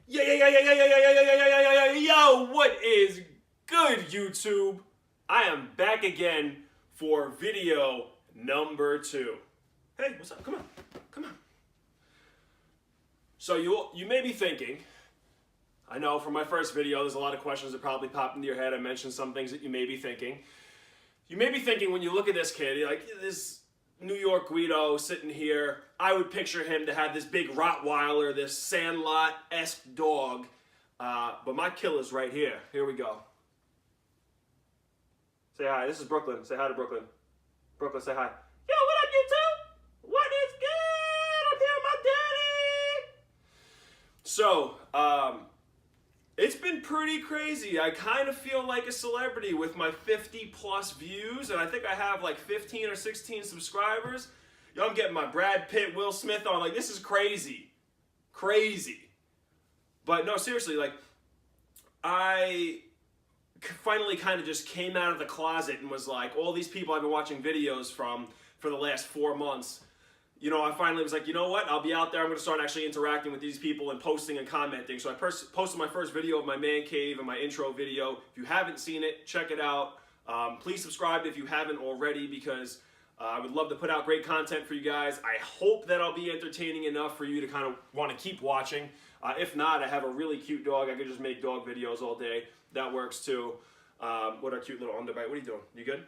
Yo, what is good, YouTube? I am back again for video number 2. Hey, what's up? Come on. Come on. So you may be thinking, I know from my first video, there's a lot of questions that probably popped into your head. I mentioned some things that you may be thinking. You may be thinking when you look at this kid, you're like, this New York Guido sitting here, I would picture him to have this big Rottweiler, this Sandlot-esque dog. But my killer's right here. Here we go. Say hi. This is Brooklyn. Say hi to Brooklyn. Brooklyn, say hi. Yo, what up, YouTube? What is good? I'm here with my daddy. So, it's been pretty crazy. I kind of feel like a celebrity with my 50 plus views, and I think I have like 15 or 16 subscribers. Yo, I'm getting my Brad Pitt, Will Smith on. Like, this is crazy. Crazy. But no, seriously, like, I finally kind of just came out of the closet and was like, all these people I've been watching videos from for the last 4 months, you know, I finally was like, you know what, I'll be out there, I'm going to start actually interacting with these people and posting and commenting. So I posted my first video of my man cave and my intro video. If you haven't seen it, check it out. Please subscribe if you haven't already, because I would love to put out great content for you guys. I hope that I'll be entertaining enough for you to kind of want to keep watching. If not, I have a really cute dog. I could just make dog videos all day. That works too. What our cute little underbite. What are you doing? You good?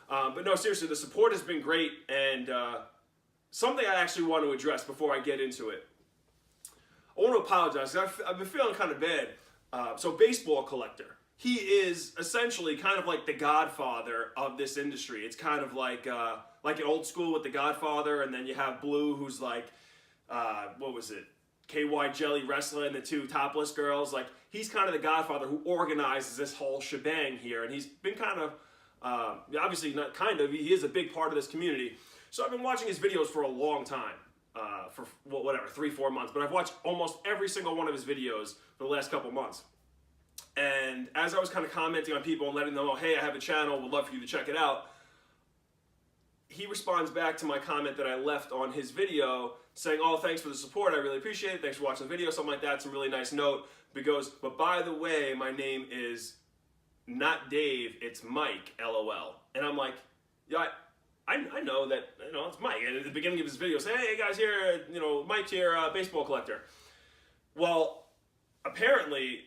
But no, seriously, the support has been great, and something I actually want to address before I get into it. I want to apologize. I've been feeling kind of bad. So Baseball Collector. He is essentially kind of like the godfather of this industry. It's kind of like an old school with the Godfather, and then you have Blue, who's like, what was it? KY Jelly Wrestler and the two topless girls. Like, he's kind of the godfather who organizes this whole shebang here. And he's been kind of, obviously not kind of, he is a big part of this community. So I've been watching his videos for a long time, for whatever, 3-4 months. But I've watched almost every single one of his videos for the last couple months. And as I was kind of commenting on people and letting them know, hey, I have a channel, would love for you to check it out, he responds back to my comment that I left on his video saying, oh, thanks for the support, I really appreciate it, thanks for watching the video, something like that, some really nice note. But he goes, but by the way, my name is not Dave, it's Mike, LOL. And I'm like, yeah, I know that, you know, it's Mike. And at the beginning of his video, say, hey guys, here, you know, Mike here, Baseball Collector. Well, apparently,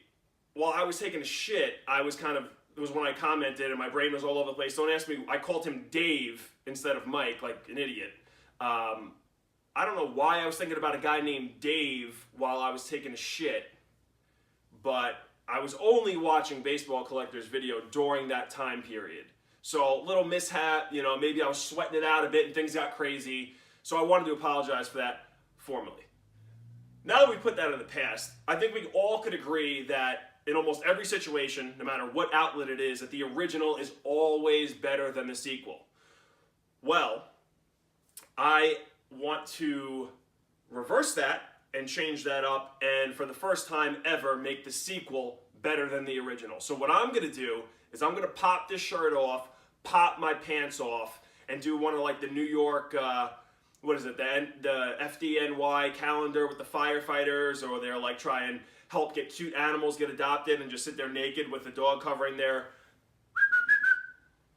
while I was taking a shit, I was kind of, it was when I commented and my brain was all over the place. Don't ask me, I called him Dave instead of Mike, like an idiot. I don't know why I was thinking about a guy named Dave while I was taking a shit, but I was only watching Baseball Collector's video during that time period. So, little mishap, you know, maybe I was sweating it out a bit and things got crazy. So I wanted to apologize for that formally. Now that we put that in the past, I think we all could agree that in almost every situation, no matter what outlet it is, that the original is always better than the sequel. Well, I want to reverse that and change that up, and for the first time ever, make the sequel better than the original. So what I'm going to do is I'm going to pop this shirt off, pop my pants off, and do one of like the New York, what is it, the FDNY calendar with the firefighters, or they're like try and help get cute animals get adopted and just sit there naked with the dog covering their.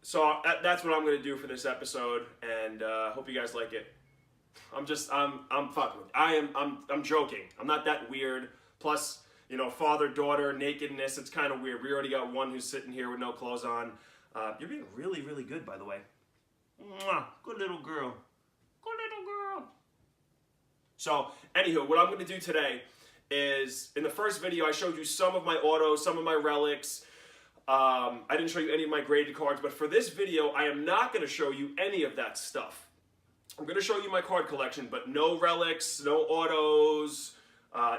So that's what I'm going to do for this episode, and hope you guys like it. I'm fucking. I'm joking. I'm not that weird. Plus, you know, father-daughter nakedness, it's kind of weird. We already got one who's sitting here with no clothes on. You're being really, really good, by the way. Mwah, good little girl. Good little girl. So, anywho, what I'm going to do today is, in the first video, I showed you some of my autos, some of my relics. I didn't show you any of my graded cards, but for this video, I am not going to show you any of that stuff. I'm going to show you my card collection, but no relics, no autos,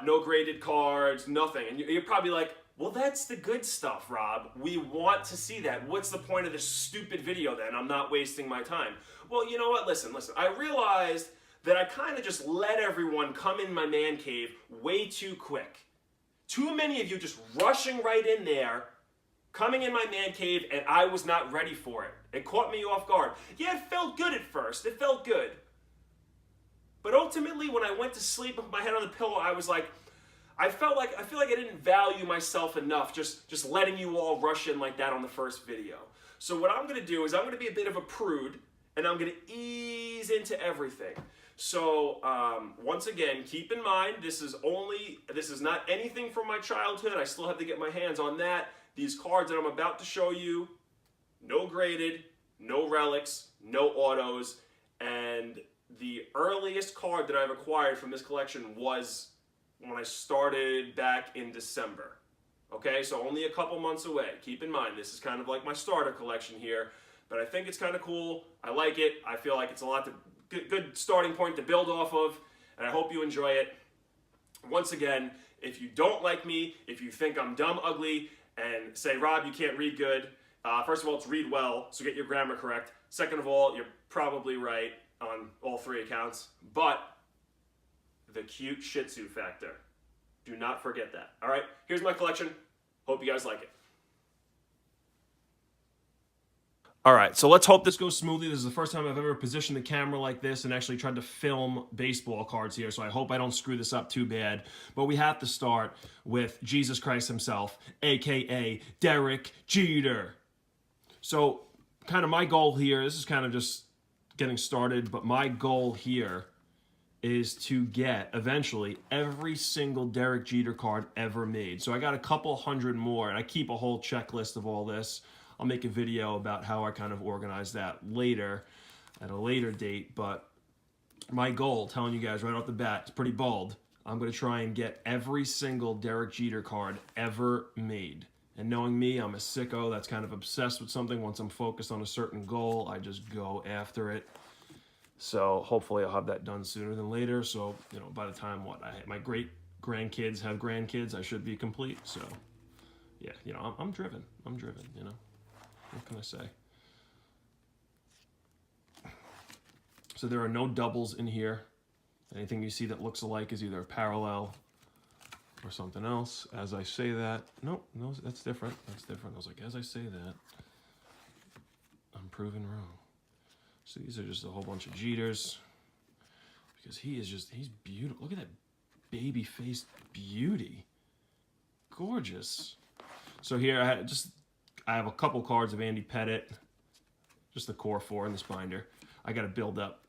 no graded cards, nothing. And you're probably like, well, that's the good stuff, Rob. We want to see that. What's the point of this stupid video then? I'm not wasting my time. Well, you know what? Listen. I realized that I kind of just let everyone come in my man cave way too quick. Too many of you just rushing right in there, coming in my man cave, and I was not ready for it. It caught me off guard. Yeah, it felt good at first. It felt good. But ultimately, when I went to sleep with my head on the pillow, I was like, I feel like I didn't value myself enough just letting you all rush in like that on the first video. So what I'm going to do is I'm going to be a bit of a prude, and I'm going to ease into everything. So once again, keep in mind, this is not anything from my childhood. I still have to get my hands on that. These cards that I'm about to show you, no graded, no relics, no autos, and the earliest card that I've acquired from this collection was when I started back in December. Okay, so only a couple months away. Keep in mind, this is kind of like my starter collection here, but I think it's kind of cool. I like it. I feel like it's a lot good starting point to build off of, and I hope you enjoy it. Once again, if you don't like me, if you think I'm dumb, ugly, and say, Rob, you can't read good, first of all, it's read well, so get your grammar correct. Second of all, you're probably right on all 3 accounts, but the cute Shih Tzu factor. Do not forget that. All right, here's my collection. Hope you guys like it. All right, so let's hope this goes smoothly. This is the first time I've ever positioned the camera like this and actually tried to film baseball cards here, so I hope I don't screw this up too bad. But we have to start with Jesus Christ himself, a.k.a. Derek Jeter. So kind of my goal here, this is kind of just getting started, but my goal here is to get, eventually, every single Derek Jeter card ever made. So I got a couple hundred more, and I keep a whole checklist of all this. I'll make a video about how I kind of organize that later, at a later date, but my goal, telling you guys right off the bat, it's pretty bold. I'm going to try and get every single Derek Jeter card ever made. And knowing me, I'm a sicko that's kind of obsessed with something. Once I'm focused on a certain goal, I just go after it. So hopefully I'll have that done sooner than later. So, you know, by the time my great grandkids have grandkids, I should be complete. So, yeah, you know, I'm driven. I'm driven, you know. What can I say? So there are no doubles in here. Anything you see that looks alike is either a parallel or something else. As I say that, nope, no, that's different. That's different. I was like, as I say that, I'm proven wrong. So these are just a whole bunch of Jeters. Because he's beautiful. Look at that baby-faced beauty. Gorgeous. So here I have a couple cards of Andy Pettit. Just the core 4 in this binder. I got to build up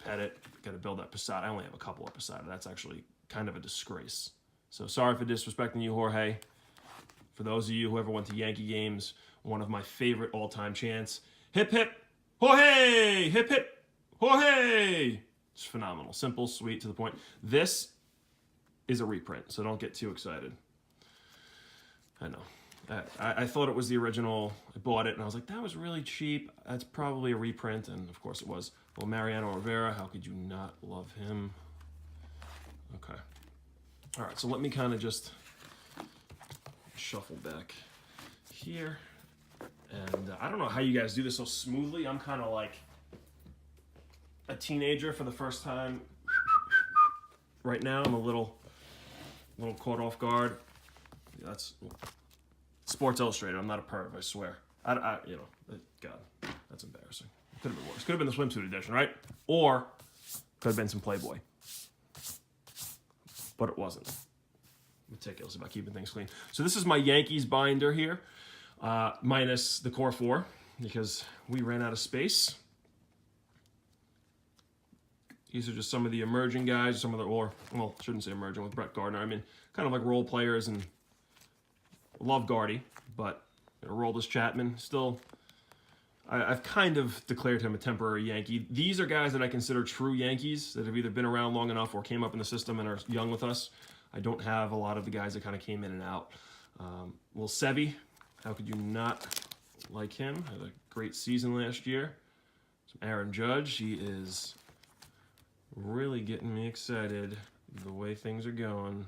Pettit. Got to build up Posada. I only have a couple of Posada. That's actually kind of a disgrace. So sorry for disrespecting you, Jorge. For those of you who ever went to Yankee games, one of my favorite all-time chants. Hip, hip, Jorge! Hip, hip, Jorge! It's phenomenal. Simple, sweet, to the point. This is a reprint, so don't get too excited. I know. I thought it was the original. I bought it, and I was like, that was really cheap. That's probably a reprint, and of course it was. Well, Mariano Rivera, how could you not love him? Okay. All right, so let me kind of just shuffle back here. And I don't know how you guys do this so smoothly. I'm kind of like a teenager for the first time. Right now, I'm a little caught off guard. That's Sports Illustrated. I'm not a perv, I swear. God, that's embarrassing. It could have been worse. Could have been the swimsuit edition, right? Or could have been some Playboy. But it wasn't. Meticulous about keeping things clean. So this is my Yankees binder here, minus the core 4, because we ran out of space. These are just some of the emerging guys, shouldn't say emerging with Brett Gardner. I mean, kind of like role players, and love Gardy, but Aroldis Chapman, still, I've kind of declared him a temporary Yankee. These are guys that I consider true Yankees that have either been around long enough or came up in the system and are young with us. I don't have a lot of the guys that kind of came in and out. Will Sevy, how could you not like him? Had a great season last year. Some Aaron Judge, he is really getting me excited the way things are going.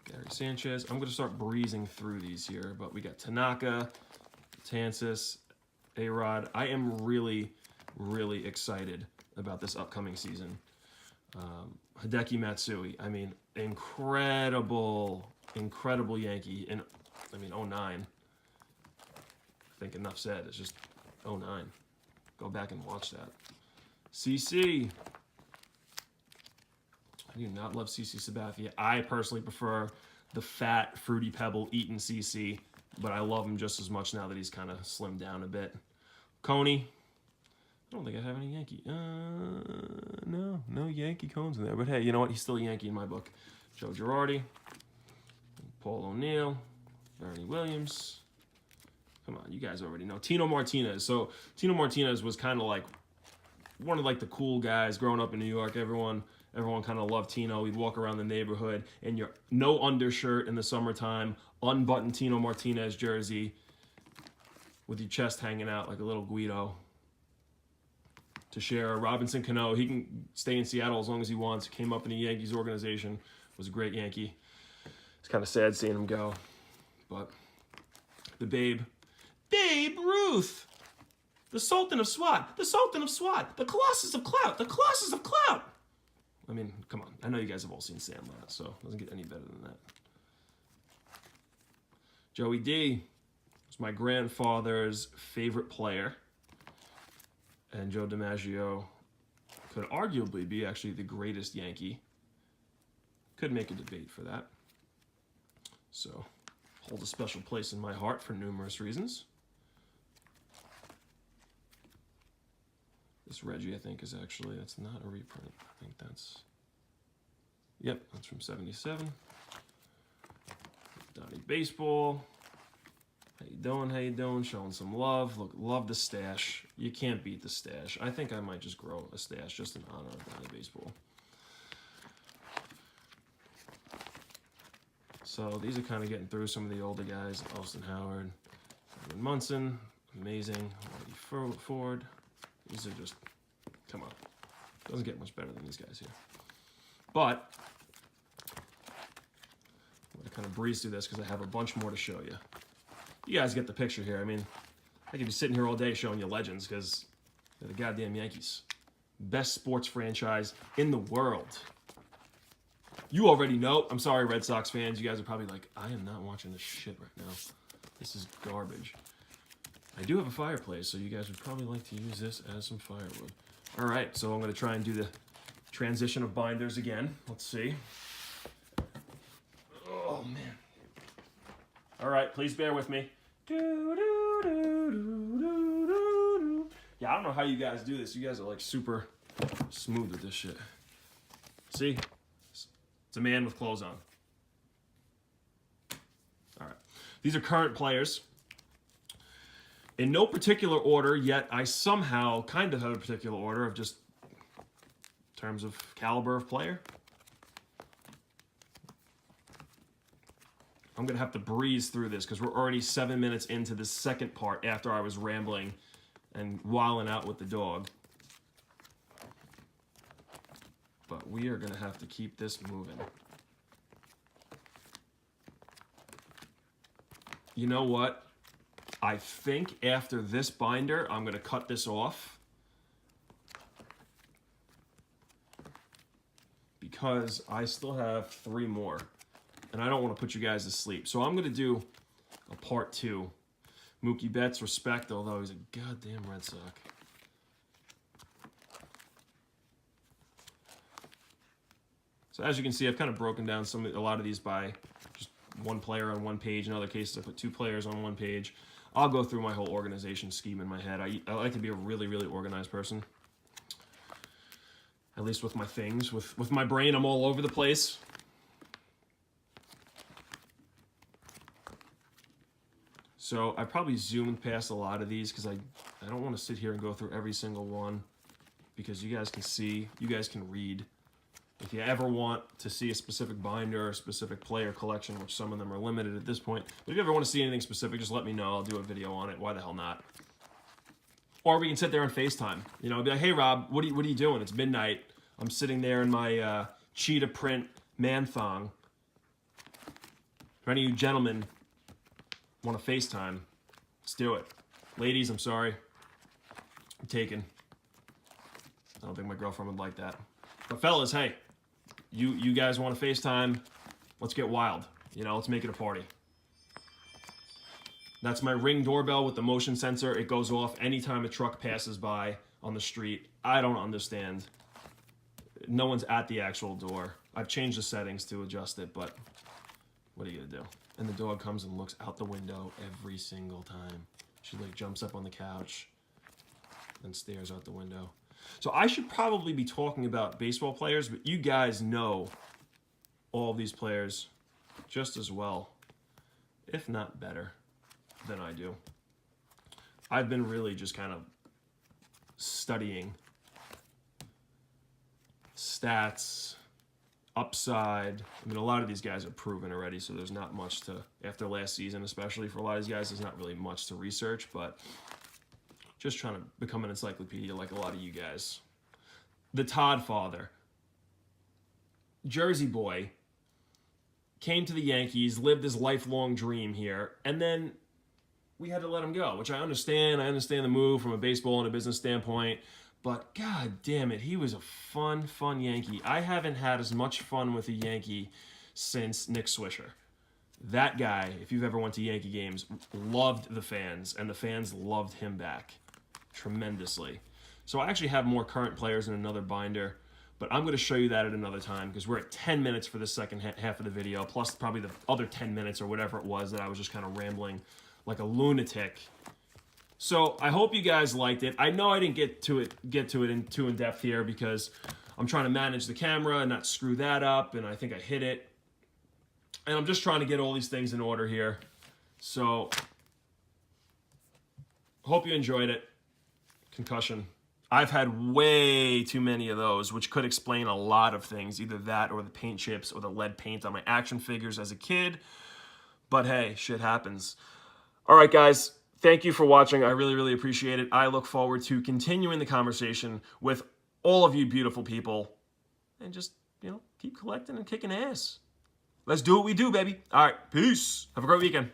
Gary Sanchez. I'm going to start breezing through these here, but we got Tanaka, Tansis, A-Rod. I am really, really excited about this upcoming season. Hideki Matsui. I mean, incredible Yankee in, 09. I think enough said. It's just 09. Go back and watch that. CC. I do not love CC Sabathia. I personally prefer the fat, fruity pebble eaten CC, but I love him just as much now that he's kind of slimmed down a bit. Coney. I don't think I have any Yankee. No Yankee cones in there. But hey, you know what? He's still a Yankee in my book. Joe Girardi, Paul O'Neill, Bernie Williams. Come on, you guys already know. Tino Martinez. So Tino Martinez was kind of like one of like the cool guys growing up in New York. Everyone kind of loved Tino. He'd walk around the neighborhood in your no undershirt in the summertime, unbuttoned Tino Martinez jersey with your chest hanging out like a little Guido. Teixeira, Robinson Cano, he can stay in Seattle as long as he wants. Came up in the Yankees organization, was a great Yankee. It's kind of sad seeing him go. But the Babe Ruth, the Sultan of SWAT, the Colossus of Clout. I mean, come on. I know you guys have all seen Sandlot, so it doesn't get any better than that. Joey D was my grandfather's favorite player. And Joe DiMaggio could arguably be actually the greatest Yankee. Could make a debate for that. So, hold a special place in my heart for numerous reasons. This Reggie, I think, is actually, that's not a reprint. I think that's, yep, that's from 77. Donnie Baseball. How you doing? Showing some love. Look, love the stash. You can't beat the stash. I think I might just grow a stash just in honor of Donnie Baseball. So these are kind of getting through some of the older guys. Austin Howard, Simon Munson, amazing. Whitey Ford. These are just, come on. Doesn't get much better than these guys here. But I'm going to kind of breeze through this because I have a bunch more to show you. You guys get the picture here. I mean, I could be sitting here all day showing you legends because they're the goddamn Yankees. Best sports franchise in the world. You already know. I'm sorry, Red Sox fans. You guys are probably like, I am not watching this shit right now. This is garbage. I do have a fireplace, so you guys would probably like to use this as some firewood. All right, so I'm going to try and do the transition of binders again. Let's see. Oh, man. All right, please bear with me. Yeah, I don't know how you guys do this. You guys are like super smooth with this shit. See? It's a man with clothes on. All right. These are current players. In no particular order, yet I somehow kind of have a particular order of just in terms of caliber of player. I'm going to have to breeze through this because we're already 7 minutes into the second part after I was rambling and wilding out with the dog. But we are going to have to keep this moving. You know what? I think after this binder, I'm going to cut this off. Because I still have 3 more. And I don't want to put you guys to sleep. So I'm going to do a part 2. Mookie Betts, respect, although he's a goddamn Red Sox. So as you can see, I've kind of broken down a lot of these by just one player on one page. In other cases, I put 2 players on one page. I'll go through my whole organization scheme in my head. I like to be a really, really organized person. At least with my things. With my brain, I'm all over the place. So I probably zoomed past a lot of these because I don't want to sit here and go through every single one because you guys can see, you guys can read. If you ever want to see a specific binder or a specific player collection, which some of them are limited at this point, but if you ever want to see anything specific, just let me know. I'll do a video on it. Why the hell not? Or we can sit there and FaceTime. You know, be like, hey, Rob, what are you doing? It's midnight. I'm sitting there in my cheetah print man thong. For any of you gentlemen want to FaceTime, let's do it. Ladies, I'm sorry. I'm taken. I don't think my girlfriend would like that. But fellas, hey, you guys want to FaceTime? Let's get wild. You know, let's make it a party. That's my Ring doorbell with the motion sensor. It goes off anytime a truck passes by on the street. I don't understand. No one's at the actual door. I've changed the settings to adjust it, but what are you gonna do? And the dog comes and looks out the window every single time. She like jumps up on the couch and stares out the window. So I should probably be talking about baseball players, but you guys know all of these players just as well, if not better, than I do. I've been really just kind of studying stats, upside. I mean, a lot of these guys are proven already, so there's not much to, after last season, especially for a lot of these guys, there's not really much to research, but just trying to become an encyclopedia like a lot of you guys. The Todd father, Jersey boy, came to the Yankees, lived his lifelong dream here, and then we had to let him go, which I understand. I understand the move from a baseball and a business standpoint, but god damn it, he was a fun Yankee. I haven't had as much fun with a Yankee since Nick Swisher. That guy, if you've ever went to Yankee games, loved the fans, and the fans loved him back tremendously. So I actually have more current players in another binder, but I'm going to show you that at another time because we're at 10 minutes for the second half of the video, plus probably the other 10 minutes or whatever it was that I was just kind of rambling like a lunatic. So I hope you guys liked it. I know I didn't get to it too in depth here because I'm trying to manage the camera and not screw that up, and I think I hit it. And I'm just trying to get all these things in order here. So hope you enjoyed it. Concussion. I've had way too many of those, which could explain a lot of things, either that or the paint chips or the lead paint on my action figures as a kid. But hey, shit happens. All right, guys, thank you for watching. I really appreciate it. I look forward to continuing the conversation with all of you beautiful people and just, keep collecting and kicking ass. Let's do what we do, baby. All right, peace. Have a great weekend.